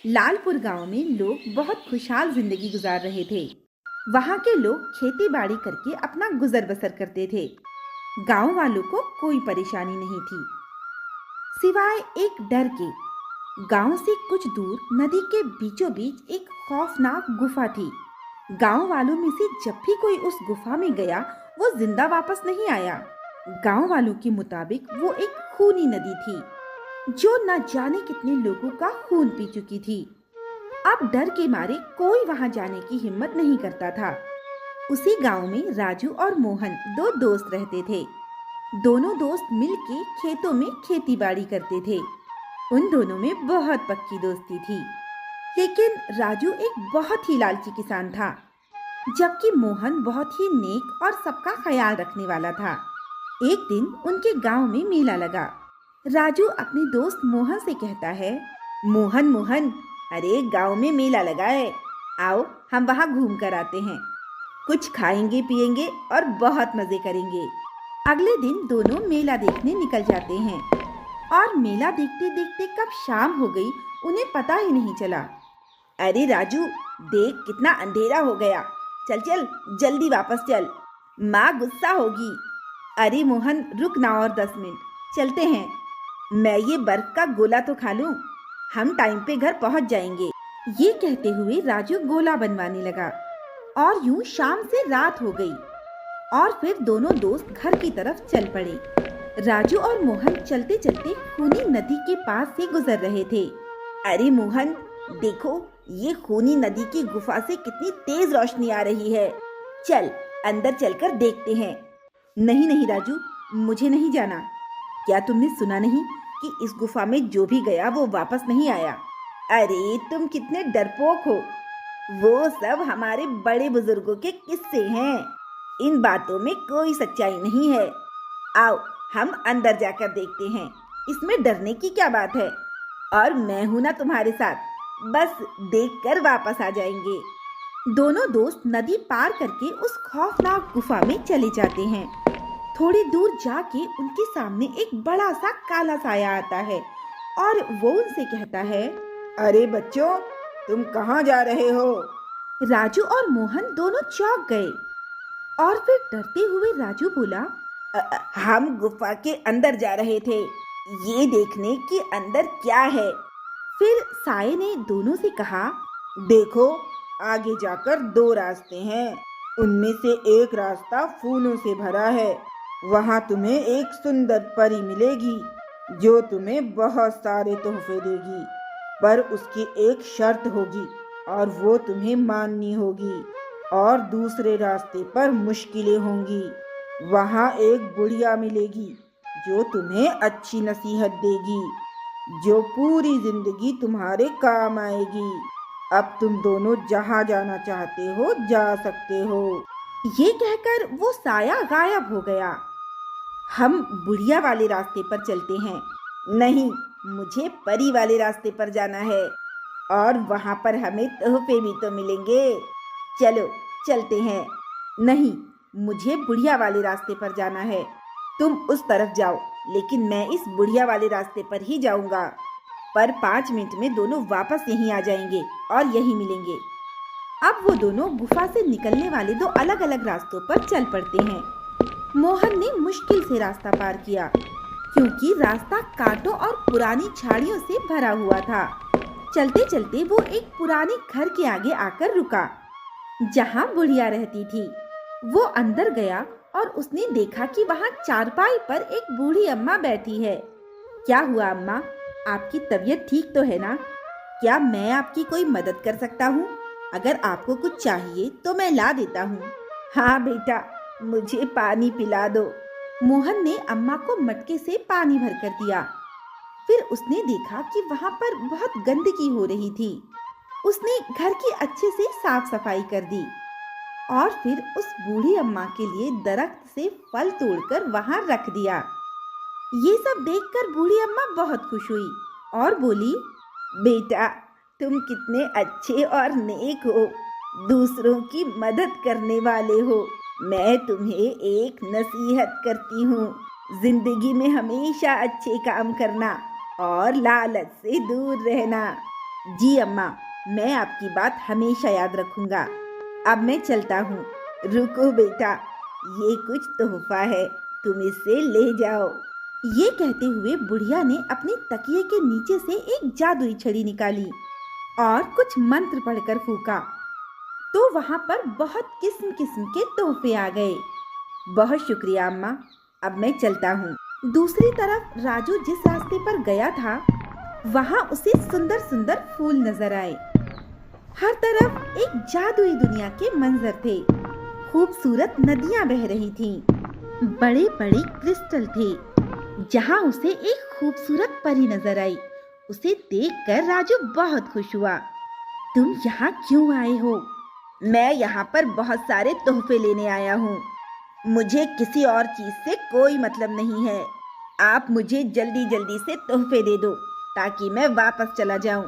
लालपुर गांव में लोग बहुत खुशहाल जिंदगी गुजार रहे थे। वहां के लोग खेती बाड़ी करके अपना गुजर बसर करते थे। गांव वालों को कोई परेशानी नहीं थी, सिवाय एक डर के। गांव से कुछ दूर नदी के बीचों बीच एक खौफनाक गुफा थी। गांव वालों में से जब भी कोई उस गुफा में गया, वो जिंदा वापस नहीं आया। गांव वालों के मुताबिक वो एक खूनी नदी थी, जो न जाने कितने लोगों का खून पी चुकी थी। अब डर के मारे कोई वहां जाने की हिम्मत नहीं करता था। उसी गांव में राजू और मोहन दो दोस्त रहते थे। दोनों दोस्त मिलके खेतों में खेती बाड़ी करते थे। उन दोनों में बहुत पक्की दोस्ती थी। लेकिन राजू एक बहुत ही लालची किसान था, जबकि मोहन बहुत ही नेक और सबका ख्याल रखने वाला था। एक दिन उनके गांव में मेला लगा। राजू अपने दोस्त मोहन से कहता है, मोहन मोहन, अरे गांव में मेला लगा है, आओ हम वहां घूम कर आते हैं। कुछ खाएंगे पिएंगे और बहुत मजे करेंगे। अगले दिन दोनों मेला देखने निकल जाते हैं और मेला देखते देखते कब शाम हो गई उन्हें पता ही नहीं चला। अरे राजू, देख कितना अंधेरा हो गया, चल चल जल्दी वापस चल, माँ गुस्सा होगी। अरे मोहन, रुक ना और 10 मिनट, चलते हैं। मैं ये बर्फ का गोला तो खा लूं, हम टाइम पे घर पहुंच जाएंगे। ये कहते हुए राजू गोला बनवाने लगा और यूं शाम से रात हो गई और फिर दोनों दोस्त घर की तरफ चल पड़े। राजू और मोहन चलते चलते खूनी नदी के पास से गुजर रहे थे। अरे मोहन, देखो ये खूनी नदी की गुफा से कितनी तेज रोशनी आ रही है, चल अंदर चलकर देखते हैं। नहीं नहीं राजू, मुझे नहीं जाना। क्या तुमने सुना नहीं कि इस गुफा में जो भी गया वो वापस नहीं आया? अरे तुम कितने डरपोक हो, वो सब हमारे बड़े बुजुर्गों के किस्से हैं, इन बातों में कोई सच्चाई नहीं है। आओ हम अंदर जाकर देखते हैं, इसमें डरने की क्या बात है। और मैं हूं ना तुम्हारे साथ, बस देखकर वापस आ जाएंगे। दोनों दोस्त नदी पार करके उस खौफनाक गुफा में चले जाते हैं। थोड़ी दूर जाके उनके सामने एक बड़ा सा काला साया आता है और वो उनसे कहता है, अरे बच्चों, तुम कहाँ जा रहे हो? राजू और मोहन दोनों चौंक गए और फिर डरते हुए राजू बोला, हम गुफा के अंदर जा रहे थे, ये देखने कि अंदर क्या है। फिर साये ने दोनों से कहा, देखो आगे जाकर 2 रास्ते हैं, उनमें से एक रास्ता फूलों से भरा है। वहाँ तुम्हें एक सुंदर परी मिलेगी जो तुम्हें बहुत सारे तोहफे देगी, पर उसकी एक शर्त होगी और वो तुम्हें माननी होगी। और दूसरे रास्ते पर मुश्किलें होंगी, वहाँ एक बुढ़िया मिलेगी जो तुम्हें अच्छी नसीहत देगी, जो पूरी जिंदगी तुम्हारे काम आएगी। अब तुम दोनों जहाँ जाना चाहते हो जा सकते हो। ये कहकर वो साया गायब हो गया। हम बुढ़िया वाले रास्ते पर चलते हैं। नहीं, मुझे परी वाले रास्ते पर जाना है और वहाँ पर हमें तोहफे भी तो मिलेंगे। चलो चलते हैं। नहीं, मुझे बुढ़िया वाले रास्ते पर जाना है। तुम उस तरफ जाओ, लेकिन मैं इस बुढ़िया वाले रास्ते पर ही जाऊंगा। पर 5 मिनट में दोनों वापस यहीं आ जाएंगे और यहीं मिलेंगे। अब वो दोनों गुफा से निकलने वाले 2 अलग अलग रास्तों पर चल पड़ते हैं। मोहन ने मुश्किल से रास्ता पार किया, क्योंकि रास्ता कांटों और पुरानी झाड़ियों से भरा हुआ था। चलते चलते वो एक पुराने घर के आगे आकर रुका, जहाँ बुढ़िया रहती थी। वो अंदर गया और उसने देखा कि वहाँ चारपाई पर एक बूढ़ी अम्मा बैठी है। क्या हुआ अम्मा, आपकी तबीयत ठीक तो है ना? क्या मैं आपकी कोई मदद कर सकता हूँ? अगर आपको कुछ चाहिए तो मैं ला देता हूँ। हाँ बेटा, मुझे पानी पिला दो। मोहन ने अम्मा को मटके से पानी भरकर दिया। फिर उसने देखा कि वहाँ पर बहुत गंदगी हो रही थी। उसने घर की अच्छे से साफ सफाई कर दी और फिर उस बूढ़ी अम्मा के लिए दरख्त से फल तोड़कर वहाँ रख दिया। ये सब देखकर बूढ़ी अम्मा बहुत खुश हुई और बोली, बेटा तुम कितने अच्छे और नेक हो, दूसरों की मदद करने वाले हो। मैं तुम्हें एक नसीहत करती हूँ, जिंदगी में हमेशा अच्छे काम करना और लालच से दूर रहना। जी अम्मा, मैं आपकी बात हमेशा याद रखूंगा। अब मैं चलता हूँ। रुको बेटा, ये कुछ तोहफा है, तुम इसे ले जाओ। ये कहते हुए बुढ़िया ने अपने तकिए के नीचे से एक जादुई छड़ी निकाली और कुछ मंत्र पढ़कर फूका, तो वहां पर बहुत किस्म किस्म के तोहफे आ गए। बहुत शुक्रिया अम्मा, अब मैं चलता हूँ। दूसरी तरफ राजू जिस रास्ते पर गया था, वहां उसे सुंदर सुंदर फूल नजर आए। हर तरफ एक जादुई दुनिया के मंजर थे। खूबसूरत नदियां बह रही थीं, बड़े बड़े क्रिस्टल थे। जहां उसे एक खूबसूरत परी नजर आई। उसे देखकर राजू बहुत खुश हुआ। तुम यहाँ क्यों आए हो? मैं यहाँ पर बहुत सारे तोहफे लेने आया हूँ। मुझे किसी और चीज से कोई मतलब नहीं है। आप मुझे जल्दी जल्दी से तोहफे दे दो ताकि मैं वापस चला जाऊं।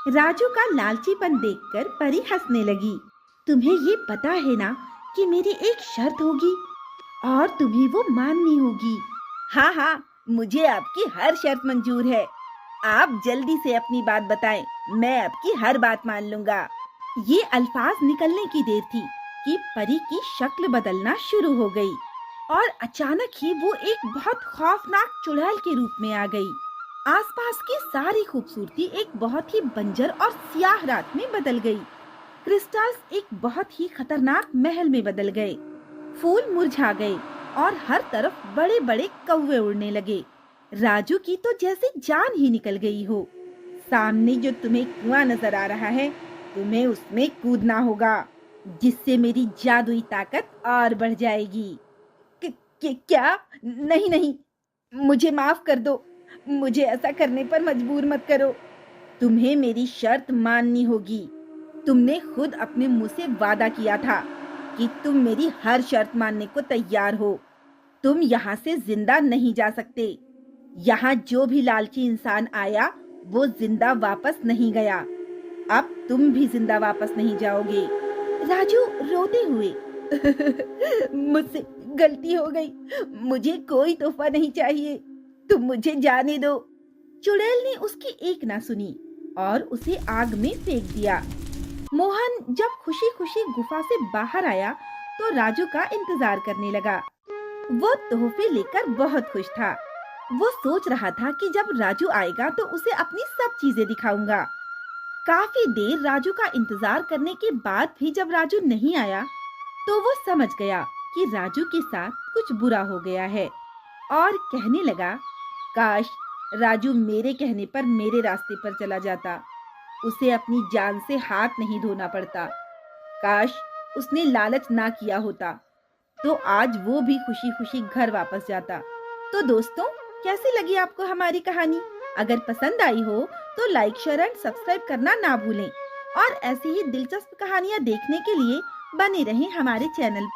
राजू का लालचीपन देखकर परी हंसने लगी। तुम्हें ये पता है ना कि मेरी एक शर्त होगी और तुम्हें वो माननी होगी। हाँ हाँ, मुझे आपकी हर शर्त मंजूर है। आप जल्दी से अपनी बात बताएं, मैं आपकी हर बात मान लूंगा। ये अल्फाज निकलने की देर थी कि परी की शक्ल बदलना शुरू हो गई और अचानक ही वो एक बहुत खौफनाक चुड़ैल के रूप में आ गई। आसपास की सारी खूबसूरती एक बहुत ही बंजर और सियाह रात में बदल गई। क्रिस्टल्स एक बहुत ही खतरनाक महल में बदल गए। फूल मुरझा गए और हर तरफ बड़े बड़े कौवे उड़ने लगे। राजू की तो जैसे जान ही निकल गई हो। सामने जो तुम्हें कुआं नजर आ रहा है, तुम्हें उसमें कूदना होगा, जिससे मेरी जादुई ताकत और बढ़ जाएगी। क्या? नहीं नहीं, मुझे माफ कर दो। मुझे ऐसा करने पर मजबूर मत करो। तुम्हें मेरी शर्त माननी होगी। तुमने खुद अपने मुंह से वादा किया था कि तुम मेरी हर शर्त मानने को तैयार हो। तुम यहाँ से जिंदा नहीं जा सकते। यहाँ जो भी लालची इंसान आया, वो जिंदा वापस नहीं गया। अब तुम भी जिंदा वापस नहीं जाओगे। राजू रोते हुए मुझसे गलती हो गई, मुझे कोई तोहफा नहीं चाहिए, तुम मुझे जाने दो। चुड़ैल ने उसकी एक ना सुनी और उसे आग में फेंक दिया। मोहन जब खुशी खुशी गुफा से बाहर आया तो राजू का इंतजार करने लगा। वो तोहफे लेकर बहुत खुश था। वो सोच रहा था कि जब राजू आएगा तो उसे अपनी सब चीजें दिखाऊंगा। काफी देर राजू का इंतजार करने के बाद भी जब राजू नहीं आया तो वो समझ गया कि राजू के साथ कुछ बुरा हो गया है और कहने लगा, काश राजू मेरे कहने पर मेरे रास्ते पर चला जाता। उसे अपनी जान से हाथ नहीं धोना पड़ता। काश उसने लालच ना किया होता तो आज वो भी खुशी खुशी घर वापस जाता। तो दोस्तों, कैसी लगी आपको हमारी कहानी? अगर पसंद आई हो तो लाइक, शेयर एंड सब्सक्राइब करना ना भूलें और ऐसी ही दिलचस्प कहानियाँ देखने के लिए बने रहें हमारे चैनल।